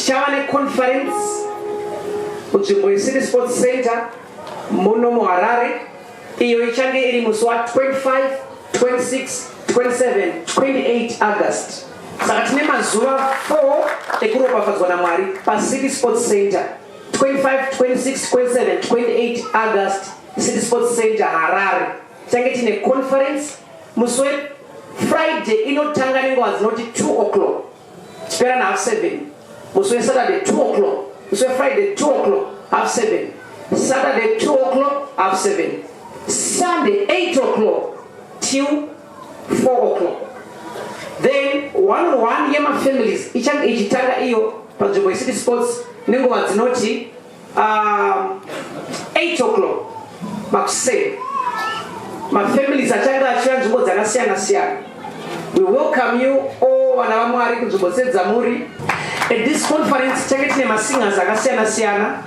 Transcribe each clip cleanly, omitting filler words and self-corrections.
tichava conference kunzvimbo yeCity Sports Center muno muHarare. Iyo ichange iri musi wa 25, 26, 27, 28 August. Saka tine mazuva 4 ekuropafadzwa naMwari paCity Sports Center. 25, 26, 27, 28 August, City Sports Center Harare. Change tine conference musi Friday inotanga nenguva dzinoti 2 o'clock. Spera na half 7. Musi Saturday 2 o'clock. Musi Friday 2 o'clock, half 7. Saturday 2 o'clock, half 7. Sunday 8 o'clock till 4 o'clock. Then 1-on-1 yema families ichange ichitanga iyo panzvimbo yeCity Sports nenguva dzinoti 8 o'clock makuseni. Mafamilies achanga achiva nzvimbo dzakasiyana-siyana. We welcome you all vana vaMwari kunzvimbo dzedzamuri. At this conference change tine masingers akasiyana-siyana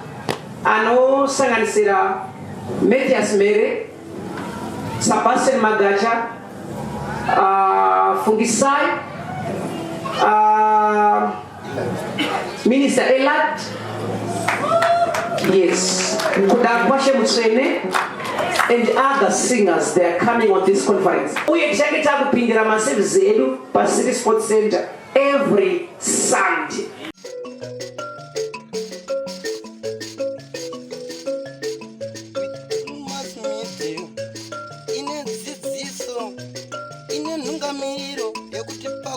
anosanganisira Matthias Mere, Sebastian Magacha, Fungisai, Minister Elad, yes, Kudakwashe Mutsene, and other singers. They are coming on this conference. We expect to Bindura massive zedu paCity Sports Center every Sunday.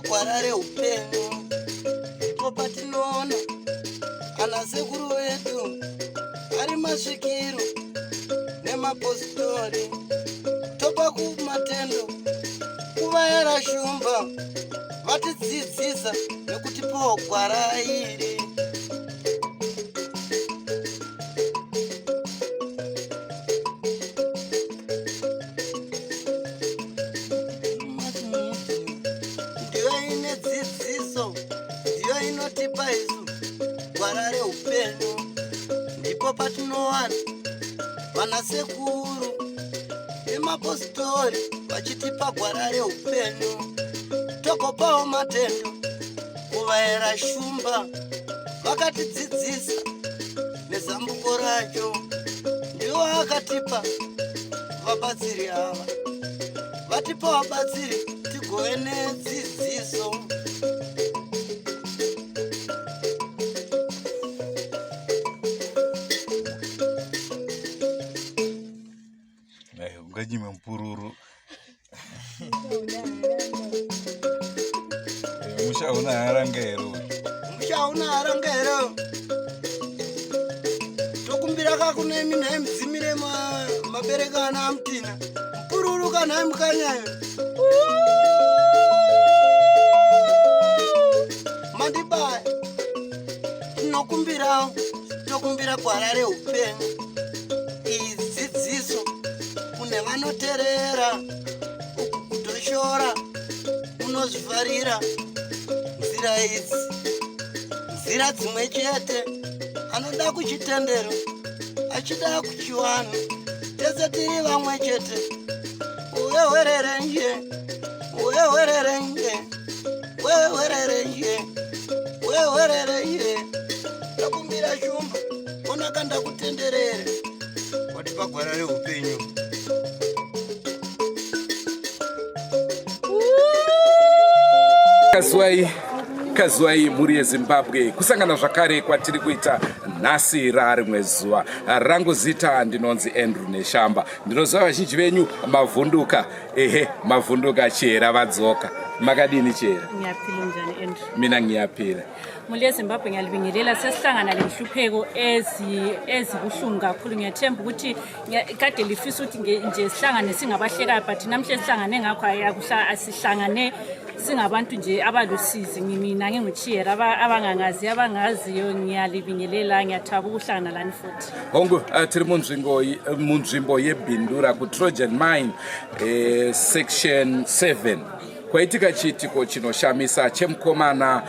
Kwarare upenyu ipo patinoona anasekuru wedu ari masvikiro nemapositori topa kumatendo kuvayera shumba vatidzidzisa nekutipawo gwara iri. Patinowana vanasekuru nemapositori vachitipa gwara reupenyu, togopawo matendo kuvayera shumba vakatidzidzisa nezambuko racho. Ndivo vakatipa vabatsiri ava, vatipa vabatsiri tigove nedzidziso. Ngajime mpururu. Mushauna harangero. Mushauna harangero. Tokumbira kakune mina mdzimire mabereka ana amtina. Mpururu kana mkanyayo. Mandibaya. Tokumbira gwara reupenyu. Idzidziso nevanoterera kutoshora unozvifarira nzira idzi, nzira dzimwe chete. Anoda kuchitendero achida kuchiwana, tese tiri vamwe chete. Uwewerere nje, uwewerere nje, uwewerere nje, uwewerere nje. Ndakumbira shumba onakanda kutenderere watipa gwara reupenyu. Kazwai muri yeZimbabwe kusangana zvakare kwatiri kuita nhasi rarimwe zuva. Rangu zita ndinonzi Andrew Neshamba. Ndinoziva vazhinji venyu mavhunduka. Mavhunduka chera vadzoka. Makadini chera? Ngiyapila njani Andrew? Mina ngiyapila. Muri yeZimbabwe ngiyalibingelela sesihlangana lenhlupheko ezibuhlungu kakhulu. Ngiyathemba ukuthi kade lifisa ukuthi nje sihlangane singabahlekayo, but namhlanje sihlangane ngakho asihlangane singabantu nje abalusizi. Mina nginguchiyera abangaziyo ngiyalibingelela, ngiyathaba ukuhlangana lani futhi. Hongo tiri munzvimbo yeBindura ku Trojan Mine section 7. Kwaitika chiitiko chinoshamisa chemukomana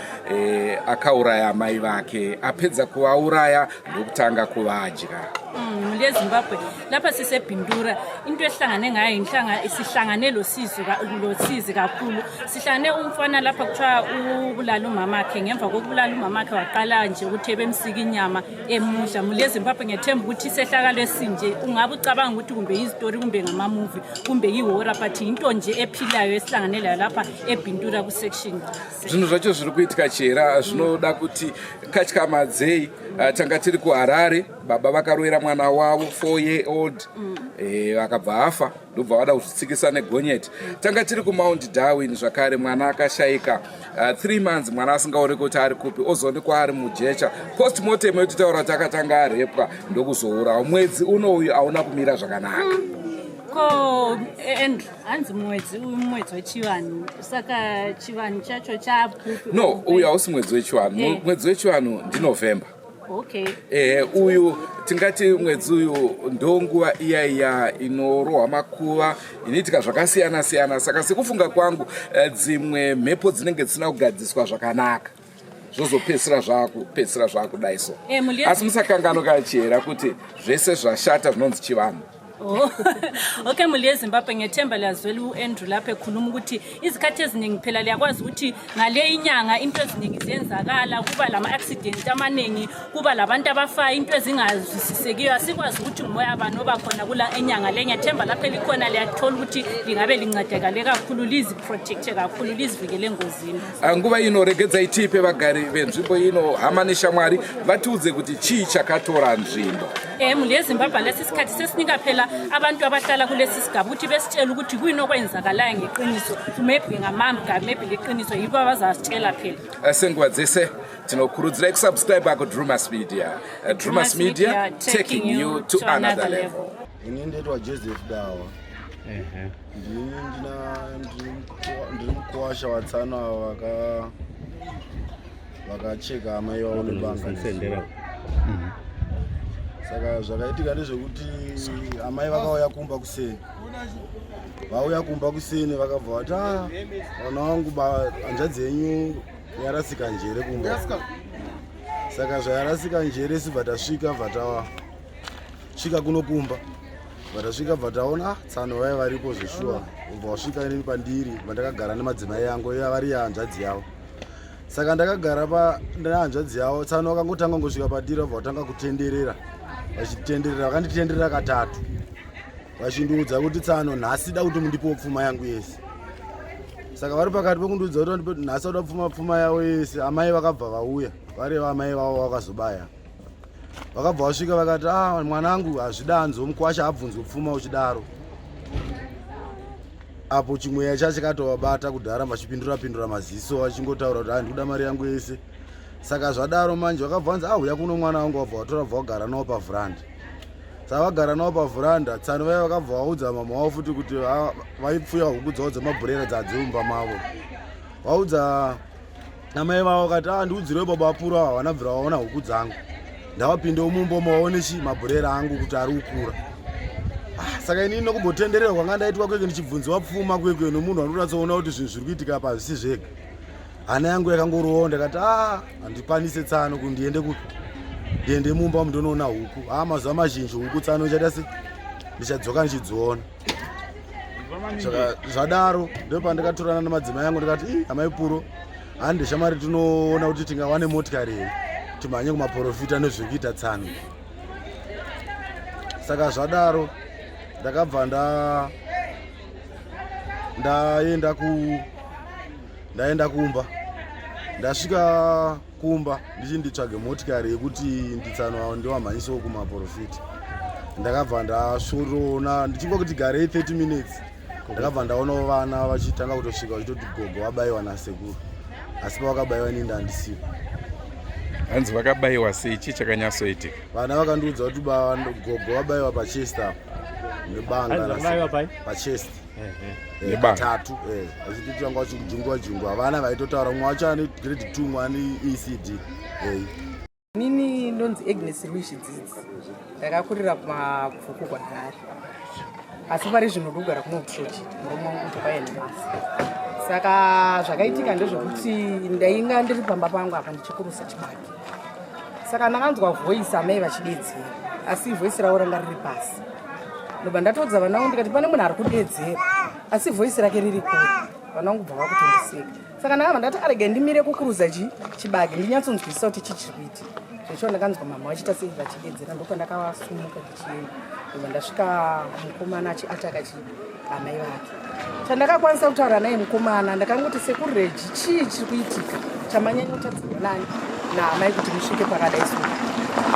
akauraya amai vake, apedza kuvauraya ndokutanga kuvadya. Muli eZimbabwe lapha sisebhindura into ehlangane ngayo inhlanga isihlangane lo sizi kakhulu sihlangane umfana lapha kuthiwa ubulala umamakhe ngemva kokubulala umamakhe waqala nje ukuthi ebemsika inyama emudla. Muli eZimbabwe ngethemba ukuthi isehlakalo esinje ungabe ucabanga ukuthi kumbe izitori kumbe ngama-movie kumbe ihora but into nje ephilayo esihlanganelayo lapha ebhindura ku-section. Zvinhu zvacho zviri kuitika chera zvinoda kuti katyamadzeyi tanga tiri kuHarare baba vakaroera mwana wavo 4-year-old akabva afa ndobva vada kuzvitsikisa negonyeti. Tanga tiri kuMount Darwin zvakare mwana akashayika 3 months mwana asingaonekwi kuti ari kupi ozoonekwa ari mujecha postmortem yotitaura kuti akatanga arepwa ndokuzourawa. Mwedzi uno uyu hauna kumira zvakanaka. Ko hanzi mwedzi wechivanhu saka chivanhu chacho chapupi. No, uyu hausi mwedzi wechivanhu. Mwedzi wechivanhu ndiNovember. Okay. Uyu tingati mwedzi uyu ndonguva iya inorohwa makuva inoitika zvakasiyana siyana. Saka sekufunga kwangu dzimwe mhepo dzinenge dzisina kugadziswa zvakanaka zvozopedzisira zvakudai so. Asi musakangano kachera kuti zvese zvashata zvinonzi chivanhu. Okay, muli eZimbabwe ngethemba liyazwela uAndrew lapha ekhuluma ukuthi izikhathi eziningi phela liyakwazi ukuthi ngale inyanga into eziningi ziyenzakala kuba lama-accident amaningi kuba labantu abafa into ezingazwisisekiyo asikwazi ukuthi umoya abantu obakhona kula enyanga le. Ngethemba lapha likhona liyathola ukuthi lingabe lincedakale kakhulu liziprotecte kakhulu lizivikele engozini. Nguva ino regedza itipe vagari venzvimbo ino hama neshamwari vatiudze kuti chii chakatora nzvimbo. Muli eZimbabwe lesi sikhathi sesinika phela abantu abahlala kulesi sigaba ukuthi besitshela ukuthi kuyini okwenzakalayo ngeqiniso maybe ngamanga maybe leqiniso yibo abazasitshela phela. Senguva dzese tinokurudzira kusubscribe kuDrewmas Media. Drewmas Media taking you to another level. Ini ndetwa Joseph Dawa. Ndiri mukuwasha vatsana vakacheka amai vavo nebanga. Saka zvakaitika ndezvekuti amai vakauya kumba kuseni. Vauya kumba kuseni vakabva vati vana vangu hanzvadzi yenyu yarasika njere kumba. Saka zvayarasika njere sibva tasvika bva tasvika kuno kumba. Bva tasvika bva taona tsano vaya varipo zveshuwa. Ubva wasvika neni pandiri vandakagara nemadzimai angu vari hanzvadzi yavo. Saka ndakagara nehanzvadzi yavo tsano vakangotanga ngosvika padiri vabva vatanga kutenderera. Vachitenderera vakanditenderera katatu vachindiudza kuti tsano nhasi da kuti mundipo pfuma yangu yese. Saka vari pakati pekundiudza kuti nhasi auda pfuma yavo yese amai vakabva vauya vari amai vavo vakazobaya vakabva vasvika vakati mwanangu hazvida hanzomukwasha abvunzwe pfuma uchidaro. Apo chimweya chachikatovabata kudhara vachipindura maziso vachingotaura kuti ndikuda mari yangu yese. Saka zvadaro manje vakabvanza auya kuno mwana wangu wabva watora bva wagara nawo pavhuranda. Saka vagara nawo pavhuranda tsano vaya vakabva vaudza mama wavo futi kuti vaipfuya huku dzavo dzemabhurera dzadzirumba mavo. Vaudza amai vavo vakati ndiudzirewo baba apura havana bvira vaona huku dzangu ndavapinde mumba maone mabhurera angu kuti ari kukura. Saka inini nokumbotenderera kwanga ndaitwa kweke ndichibvunziwa pfuma kweke nomunhu anoratsoona kuti zvinhu zviri kuitika apa zvisi zvega. Hana yangu yakangorowo ndakati handikwanise tsano kuti ndiende mumba mundonoona huku. Mazuva mazhinji huku tsano ndichadzoka ndichidziona. Saka zvadaro ndopandakatorana nemadzimai angu ndikati amai puro handishamari tinoona kuti tingawane motikari here timhanye kumaprofita nezvekuita tsano. Saka zvadaro ndakabva ndaenda kumba. Ndasvika kumba ndichinditsvage motikari yekuti nditsano ndowamhanyisewo kumaprofita. Ndakabva ndasvorona ndichingoti garei 30 minutes ndakabva ndaonawo vana vachitanga kutosvika vachitoti gogo wabayiwa nasekuru asi pavakabayiwa nini handisiwo. Hanzi vakabayiwa sei? Chii chakanyatsoitika? Vana vakandiudza kuti gogo wabayiwa pachest apo nebanga pachest katatu vachitotanga vachikujungwa vana vaitotaura mumwe wacho ane grade 2 mumwe ane ECD. Nini ndonzi Agnes Rwishidzidzi ndakakurira kumabvuku kwaHarare asi pari zvino ndogara kuno kuchochi murume wangu kuti kwaenda basa. Saka zvakaitika ndezvekuti ndainga ndiri pamba pangu apa ndichikurusa chibage. Saka ndakanzwa voice amai vachidedzera asi voice ravo ranga riri pasi. Ndobva ndatodza vana vangu ndikati pane munhu ari kudedzera asi voice rake riri kure. Vana vangu bva vakutondiseka. Saka ndakabva ndati arege ndimire kukuruza chibage ndinyatsonzwisisa kuti chichiri kuitika. Zvecho ndakanzwa mama vachita sei vachidedzera ndokandakavasumuka ndichienda. Ndobva ndasvika mukomana achiataka amai vake. Chandakakwanisa kutaura naye mukomana ndakangoti sekureji chii chiri kuitika chamanyanya kutadzirwa nani naamai kuti musvike pakadai so.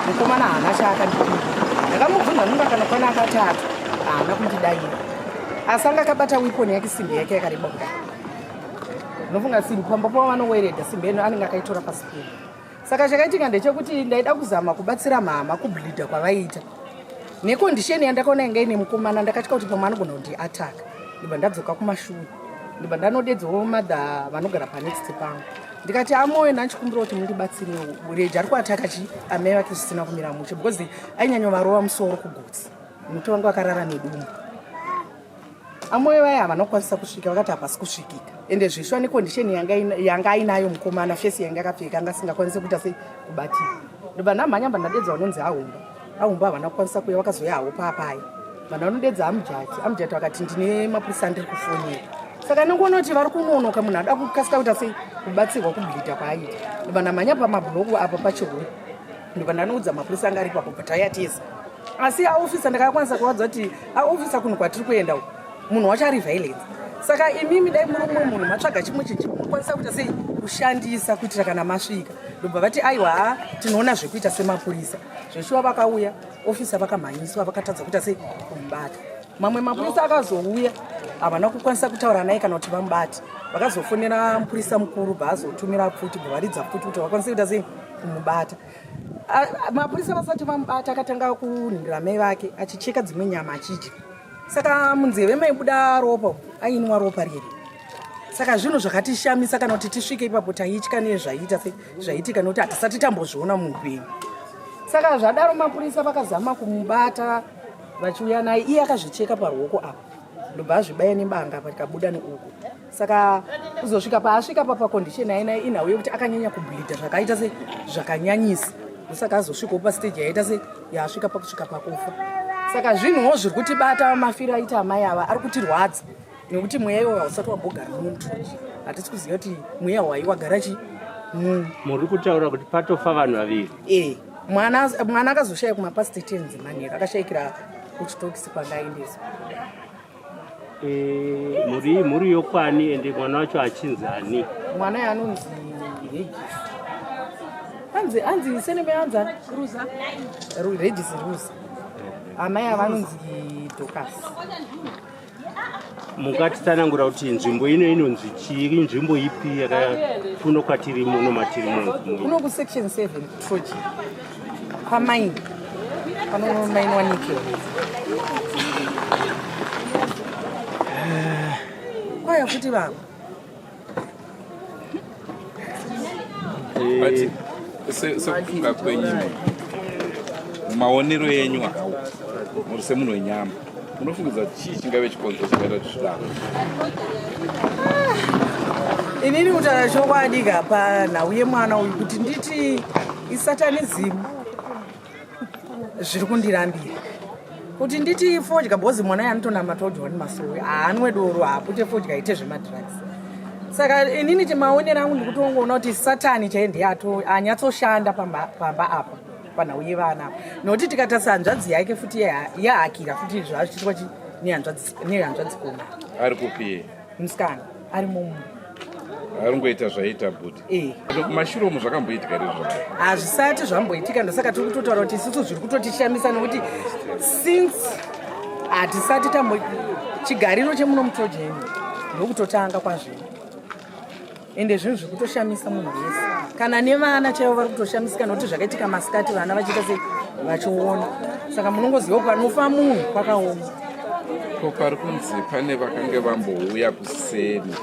Mukomana haana chaakandipindura. Ndakamubvunza nunga kana kwana akatatu haana kundidaira. Asi anga akabata wiponi yake simbi yake yakareba kudai. Ndinofunga simbi pamba pavanoweredha simbi eno anenge akaitora pasi peno. Saka chakaitika ndechekuti ndaida kuzama kubatsira mama kubhilidha kwavaita. Nekondisheni yandakaona inga ine mukomana ndakatya kuti pamwe anogona kundiataka. Ndibva ndadzoka kumashure. Ndibva ndanodedzawo madha vanogara panext pangu. Ndikati amoyo ndachikumbira kuti mundibatsirewo. Ureji ari kuataka amai vake zvisina kumira mushe because ainyanya varova musoro kugotsi. Muti wangu akarara nedumbu. Amoyo vaya vanokwanisa kusvika vakati hapasi kusvikika. Ende zvishwa nekondisheni yanga ainayo mukomana fesi yanga akapfeka anga asingakwanisi kuita sei kubatira. Ndibva ndamhanya ndadedza vanonzi ahumba havana kukwanisa kuuya vakazoya havo paapaya. Vanhu vanodedza amujati vakati ndine mapurisa ndiri kufonera. Saka ndingoona kuti vari kunonoka munhu ada kukasika kuita sei kubatsirwa kubhilidha kwaaita. Ndibva ndamhanya pamabhuloku apa pachirwere. Ndibva ndanoudza mapurisa anga ari papo kuti ayatesa. Asi aofisa ndakakwanisa kuvadza kuti aofisa kunhu kwatiri kuenda uku munhu wacho ari violence. Saka imimi dai muri mumwe munhu matsvaga chimwe chinhu mukwanisa kuita sei kushandisa kuitira kana masvika. Ndobva vati aiwa tinoona zvekuita semapurisa. Zveshuwa vakauya ofisa vakamhanyiswa vakatadza kuita sei kumubata. Mamwe mapurisa akazouya havana kukwanisa kutaura naye kana kuti vamubate. Vakazofonera mupurisa mukuru bvazotumira futi bvaridza futi kuti vakwanise kuita sei kumubata. Mapurisa vasati vamubata akatanga kunhingira mai vake achicheka dzimwe nyama achidya. Saka munzeve maibuda ropa ainwa ropa riri. Saka zvinhu zvakatishamisa kana kuti tisvike ipapo taitya nezvaitika nokuti hatisati tambozviona muupenyu. Saka zvadaro mapurisa vakazama kumubata vachiuya naye iye akazvicheka paruoko apa. Ndobva azvibaya nebanga parikabuda neuku. Saka kuzosvika paasvika pakondisheni ainaye inhau yekuti akanyanya kubhilidha zvakaita se zvakanyanyisa. Saka azosvikawo pastage yaita se yaasvika pakusvika pakufa. Saka zvinhuwo zviri kutibata mafiro aita amai ava ari kutirwadza nekuti mweya iwoyo hausati wambogara muntu. Hatisi kuziva kuti mweya wai wagara chi muri kutaura kuti patofa vanhu vaviri. Mwana akazoshaya kumapasite 10 manheru akashayikira kuchitokisi kwangaendeswa. Muri yokwani ende mwana wacho achinzi ani? Mwana yanonzi Regis. Anzi seneme anza Regis Rusa. Amai avanonzi Ndokutanga. Mukatitsanangura kuti nzvimbo ino inonzi chiri, nzvimbo ipi kuno kwatiri muno matiri muno? Kuno ku section 7 project. Amai. Pano main wanike. Kwaya kuti baba. Ati sekufunga kwenyu maonero yenyu akawo muri semunhu wenyama munofungidza chii chingave chikonzo chakaita zvidaro? Inini kutaura chokwadi gapa nhau yemwana uyu kuti nditi isatanizimu zviri kundirambira kuti nditi fodya bhozi mwana yanotona John Masowe haanwe doro hapute fodya ite zvemadrugs. Saka inini timaonera angu ndikutongoona kuti satani chaende anyatsoshanda pamba apa panhau yevana nokuti tikatasa hanzvadzi yake futi yahakira futi zvachiitwa nehanzvadzi koma ari kupi musikana ari mumu ari ngoita zvaita bhuti kumashure umu zvakamboitika rizvo hazvisati zvamboitika ndosaka tiri kutotaura kuti isusu zviri kutotishamisa nokuti since hatisati chigariro chemuno mutojeni ndokutotanga kwazvino ende zvinhu zviri kutoshamisa munhu wese kana nevana chaivo vari kutoshamisika nokuti zvakaitika masikati vana vachiita sei vachiona. Saka munongoziva panofa munhu kwakaoma. Ko pari kunzi pane vakange vambouya kuseni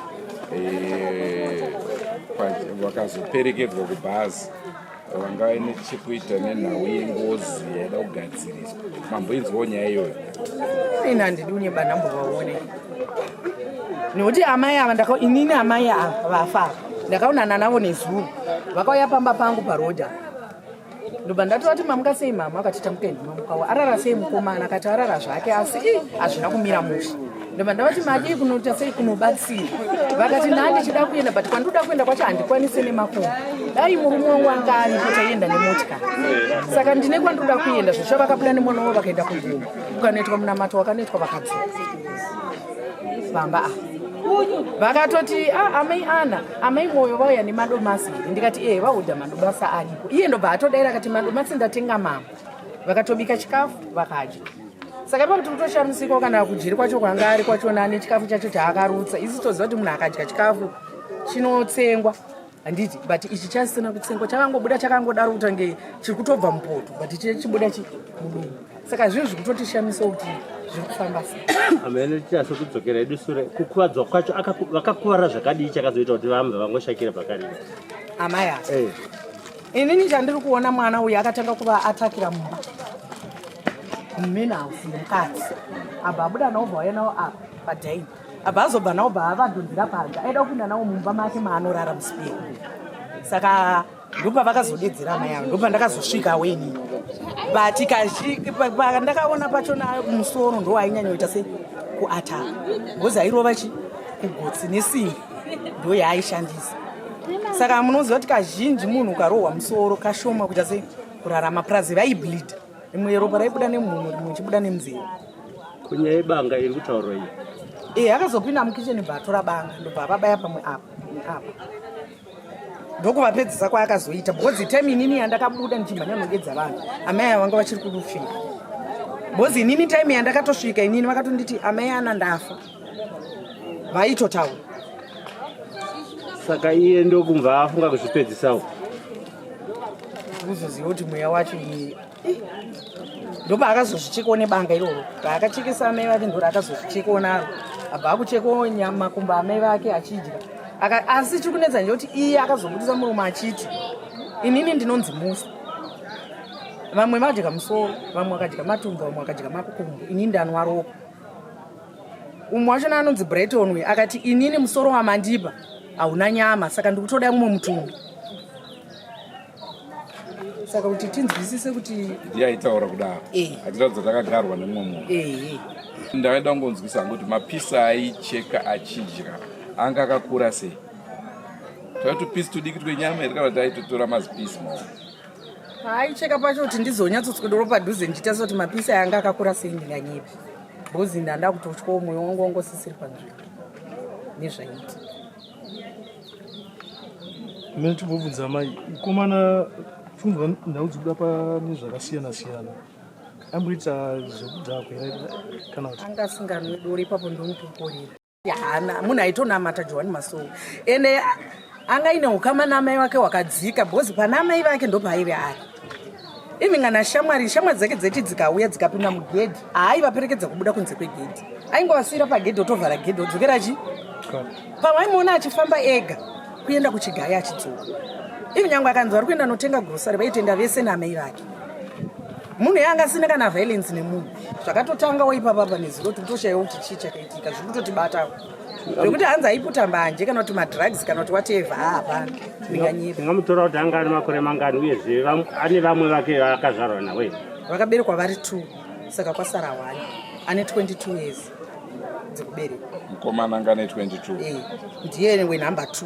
vakazoperekedzwa kubhazi vanga ine chekuita nenhau yengozi yaida kugadziriswa. Mamboinzwawo nyaya iyoyo? Ina handidi unyeba ndambovaone nokuti amai ava inini amai ava vafa ndakaonana navo nezuro vakauya pamba pangu parodha ndobva ndatoti mamuka sei mama akati tamukendi mamukawo arara sei mukomana akati arara zvake asi hazvina kumira musha ndobva ndavati madii kunoita sei kunobatsira vakati nhandichida kuenda but kwandoda kuenda kwacho handikwanise nemakomba dai murume wangu anga aripo taienda nemotikari saka ndine kwandoda kuenda zvosva vakabuda nemwana wavo vakaenda kuguma ukanoitwa munamato wakanoitwa vakadzoka bamba vakatoti amai mwoyo vauya nemadomasi ndikati vaudha madomasi aripo iye ndobva atodaira akati madomasi ndatenga mama vakatobika chikafu vakadya saka pakuti kutoshamisika kana kujiri kwacho kwanga ari kwachona nechikafu chacho chaakarutsa isi toziva kuti munhu akadya chikafu chinotsengwa handiti but ichi chasina kutsengwa chakangobuda chakangodaro kutange chiri kutobva mupoto but chichibuda mudumbu saka zvinhu zvikutotishamisa kuti zviri kufamba sei amene tichaso kudzokera edu sure kukuvadzwa kwacho vakakuvara zvakadii chakazoita kuti vambe vangoshakira pakari amai asi inini chandiri kuona mwana uyu akatanga kuva atakira mumba mumenhouse nemukadzi abva abuda nawo bva waya nawo apa padhaini abva azobva nawo bva avadhonzera padya aida kupinda nawo mumba make maanorara musiperi saka ndopa vakazodedzera amai avo ndopa ndakazosvika weni but ndakaona pachona musoro ndo ainyanyoita se kuataka ngozi airova kugotsi nesimbi ndo yaaishandisa saka munoziva kuti kazhinji munhu ukarohwa musoro kashoma kuita se kurarama prazi vaibleed rimwe ropa raibuda nemunhu rimwe chibuda nemuzero kunyaya yebanga iri kutaurwa iyi akazopinda mukicheni bva atora banga ndobva avabaya pamwe apa ndokuvapedzisa kwaakazoita bhozi time inini yandakabuda ndichimhanya nogedza vanhu amai ava vanga vachiri kudufika bhozi inini time yandakatosvika inini vakatonditi amai ana ndafa vaitotaura saka iye ndokumva afunga kuzvipedzisawo kuzoziva kuti mweya wacho iye ndoba akazozvichekawo nebanga iroro raakachekesa amai vake ndori akazozvichekawo naro abva akuchekawo makumbo amai vake achidya asi chikunetsa ndekuti iye akazobudisa murume achiti inini ndinonzi musa vamwe vadya musoro vamwe vakadya matumbu vamwe vakadya makumbo inini ndanwa ropa umwe wachona anonzi brighton uyu akati inini musoro wamandipa hauna nyama saka ndikutoda mumwe mutumbi saka kuti tinzwisise kuti yaitaura kudaro atiratidza takagarwa nemumwe munhu ndavaida kungonzwisa kuti mapisa aicheka achidya anga akakura sei taitopisi tudiki twenyama here kana taitotora mazipisi aicheka pacho kuti ndizonyatsoswedoro padhuze ndichitaisa kuti mapisi anga akakura sei ndinganyepi bhozi ndanda kutotyawo mwoyo wangu wangosisiri panzvimbo nezvaiti mene timbobvunza mai mukomana pfungwa ndau dzikuda pane zvakasiyana-siyana amboita zvekudhakwa kana kuti anga asinganwedori ipapo ndomutoporera hana munhu aitonamata johani masoro ende anga ine ukama namai vake wakadzika bhozi pana amai vake ndopaive ari imingana shamwari dzake dzeti dzikauya dzikapinda mugedhi haaivaperekedza kubuda kunze kwegedhi aingovasiyira pagedhi otovhara gedhi odzokera chi pamaimuona achifamba ega kuenda kuchigaya achidzoka ivi nyange akanzi vari kuenda notenga grosari vaitenda vese namai vake munhu yanga asina kana violence nemunhu zvakatotangawo ipapapa nezivo kuti utoshayiwa kuti chii chakaitika zviri kutotibatawo zvekuti hanzi aiputa mbanje kana kuti madrugs kana kuti wateva hapana ndinganyipa ndingamutora kuti anga ane makore mangani uyezve ane vamwe vake vakazvarwa nawe vakaberekwa vari 2 saka kwasara 1 ane 22 years dzekubereka mukomana anga ane 22 ndiye wenhamba 2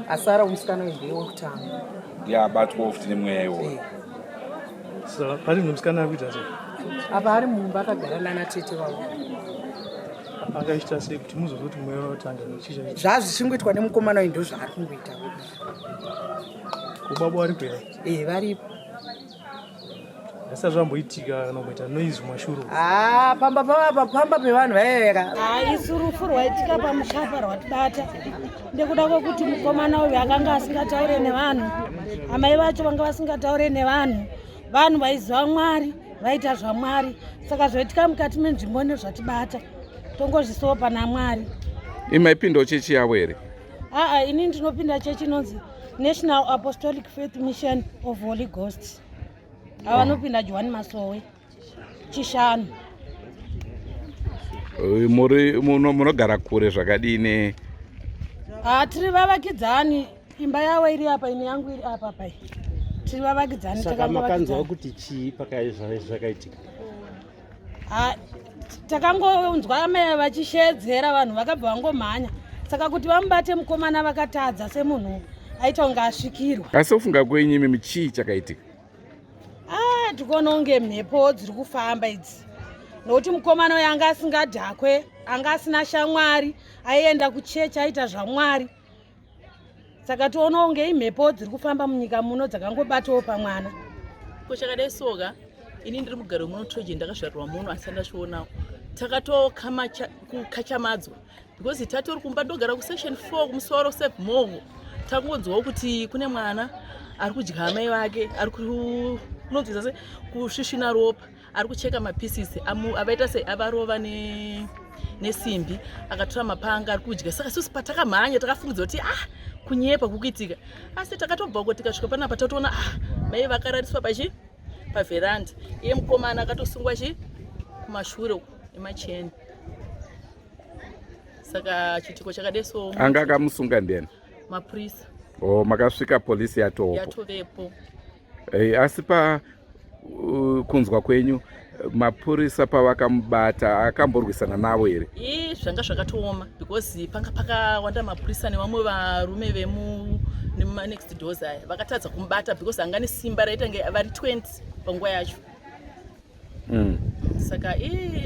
asara umusikana wendeye wokutanga ndiye abatwawo futi nemweya iwoyo pari musikana akuita sei apa ari mumba akagara nana tete wavo akaita sei kuti muzozoti mweya watanga chicha zvazvichingoitwa nemukomana uyu ndo zvaari kungoita kubaba vari kwera varipo asi zvamboitika kana kuita noizi mashuro pamba pevanhu vaiveka isurufu rwaitika pamushapa rwatibata ndekuda kwekuti mukomana uyu akanga asingataure nevanhu amai vacho vanga vasingataure nevanhu vanhu vaiziva mwari vaita zvamwari saka zvoitika mukati menzvimbo nezvatibata tongozvisawo pana mwari imaipindawo chechi yavo here ini ndinopinda chechi inonzi National Apostolic Faith Mission of Holy Ghost avanopinda Johani Masowe chishanu munogara kure zvakadini tiri vavakidzani imba yavo iri apa ine yangu iri apa pai tiri vavakidzani saka makanzwa kuti chii zvakaitika? Takangonzwa amai vachishedzera vanhu vakabva vangomhanya, saka kuti vamubate mukomana vakatadza semunhu aita kunge asvikirwa. Asi ufunga kwenyu imi chii chakaitika? Tikuona kunge mhepo dziri kufamba idzi, nokuti mukomana uyu anga asingadhakwe, anga asina shamwari, aienda kuchechi aita zvamwari. Saka toona kunge imhepo dziri kufamba munyika muno dzakangobatawo pamwana. Kuchakadai soga ini ndiri mugaro muno Troje ndakazvarwa muno asi ndachionawo takatokachamadzwa because tatori kumba ndogara kusection 4 kumusoro save mongo tangonzwawo kuti kune mwana ari kudya amai vake ari kunonzwisa se kusvisvina ropa ari kucheka mapisisi avaita sei avarova nesimbi akatora mapanga ari kudya. Saka susi patakamhanya takafungidza kuti kunyepa kukuitika, asi takatobva kuti tikasvika panapa tatoona mai vakarariswa pavheranda, iye mukomana akatosungwa kumashure emacheni. Saka chitiko chakadai so anga akamusunga ndiani? Mapurisa. Makasvika polisi yatovepo. Asi kunzwa kwenyu mapurisa pavakamubata akamborwisana navo here? Zvanga zvakatooma because panga pakawanda mapurisa nevamwe varume nemuma next doors aya vakatadza kumubata because anga nesimba raita nge vari 20 panguva yacho. Saka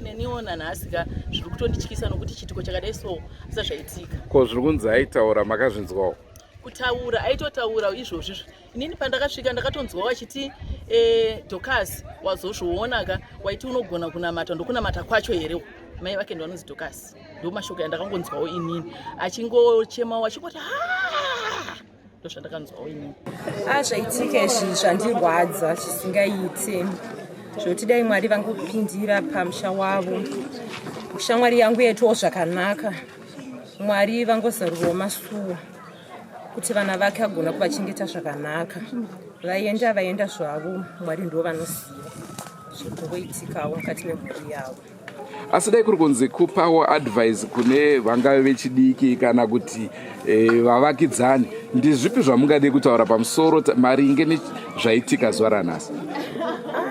neniona nhasika zviri kutondityisa nokuti chitiko chakadai so zvaitika. Ko zviri kunzi aitaura makazvinzwawo? Kutaura aitotaura izvozvo. Inini pandakasvika ndakatonzwa vachiti Dorcas wazozvionaka waiti unogona kunamata, ndokunamata kwacho here mai vake ndovanonzi Dorcas. Ndo mashoko yandakangonzwawo inini achingochemawo achingoti ndo zvandakanzwawo inini. Zvaitika izvi zvandirwadza zvisingaite zvoti dai Mwari vangopindira pamusha wavo, shamwari yangu yaitowo zvakanaka, Mwari vangozarurawo masuo kuti vana vake agona kuvachengeta zvakanaka, vaenda zvavo, Mwari ndo vanoziva zvikungoitikawo mukati memhuri yavo. Asi dai kuri kunzi kupawo advice kune vangave vechidiki kana kuti vavakidzani, ndizvipi zvamungade kutaura pamusoro maringe nezvaitika zuva ranhasi?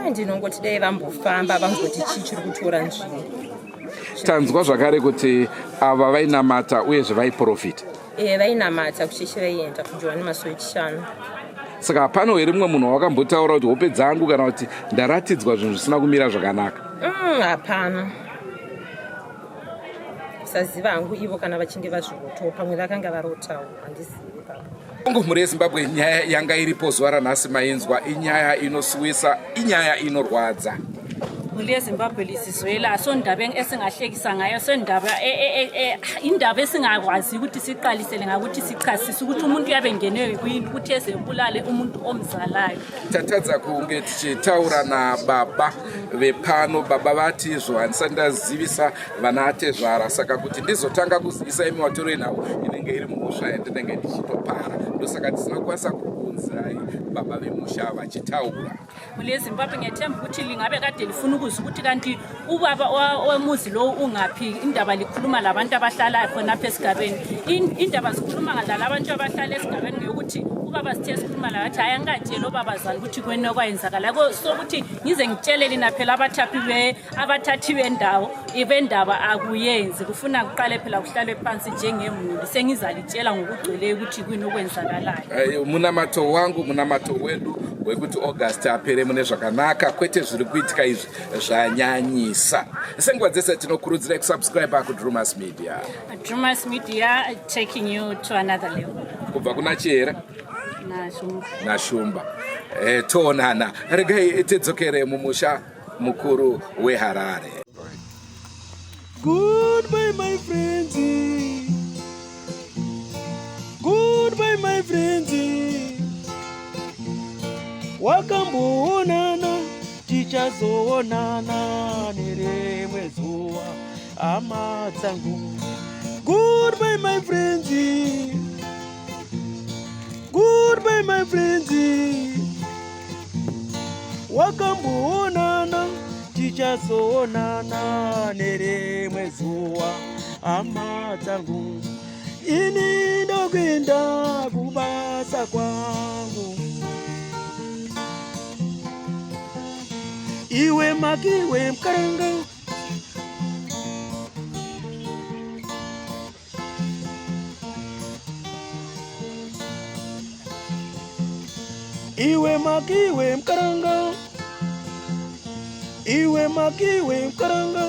Ndinongoti dai vambofamba vangoti chii chiri kutora nzvimbo. Tanzwa zvakare kuti ava vainamata uyezve vaiprofita. Vainamata kuchechi vaienda kudyiwa nemaso echishanu. Saka hapana here mumwe munhu wakambotaura kuti hope dzangu kana kuti ndaratidzwa zvinhu zvisina kumira zvakanaka? Hapana. Kusaziva hangu ivo kana vachinge vazvirotawo, pamwe vakanga varotawo, handizivi pamwe. Mhuri yeZimbabwe, nyaya yanga iripo zuva ranhasi mainzwa inyaya inosuwisa, inyaya inorwadza. Mhuri yeZimbabwe lisizwela sondaba esingahlekisa ngayo, sondaba indaba esingakwazi ukuthi siqalisele ngakuthi sichasise ukuthi umuntu yabengenewe kuyini ukuthi ezebulale umuntu omzalayo. Tatadza kunge tichitaura nababa vepano, baba vati zvohanisa ndazivisa vana atezvara, saka kuti ndizotanga kuzivisa imi watorei navo inenge iri musha yandinenge ndichitopara, ndosaka tisinokwanisa kukunzai baba vemusha vachitaura. Mhuri yeZimbabwe ngiyathemba ukuthi lingabe kade lifuna ukuzwa ukuthi kanti ubaba wemuzi lo ungaphi, indaba likhuluma labantu abahlala khonapha esigabeni. Indaba zikhuluma ngalala abantu abahlala esigabeni ngokuthi ubaba sithe sikhuluma la wathi ayangatshela obabazali ukuthi kweni okwayenzakala. So ukuthi ngize ngitshelele na phela abathathi bendawo ibendaba akuyenzi, kufuna kuqale phela kuhlalwe phansi njengemuli sengizalitshela ngokugcweleyo ukuthi kweni okwenzakalayo. Munamato wangu, munamato wedu wekuti August apere mune zvakanaka, kwete zviri kuitika izvi zvanyanyisa. Senguva dzese tinokurudzira kusubscribe kuDrewmas Media. Drewmas Media taking you to another level. Kubva kuna Chiera naShumba. Tonana regai tidzokere mumusha mukuru weHarare. Goodbye my friends, goodbye my friends, wakamboonana tichazoonana nerimwe zuva hama dzangu. Goodbye my friends, goodbye my friends, wakamboonana tichazoonana nerimwe zuva hama dzangu. Ini ndokuenda kubasa kwangu, iwe makiwe mkaranga iwe makiwe mkaranga iwe makiwe mkaranga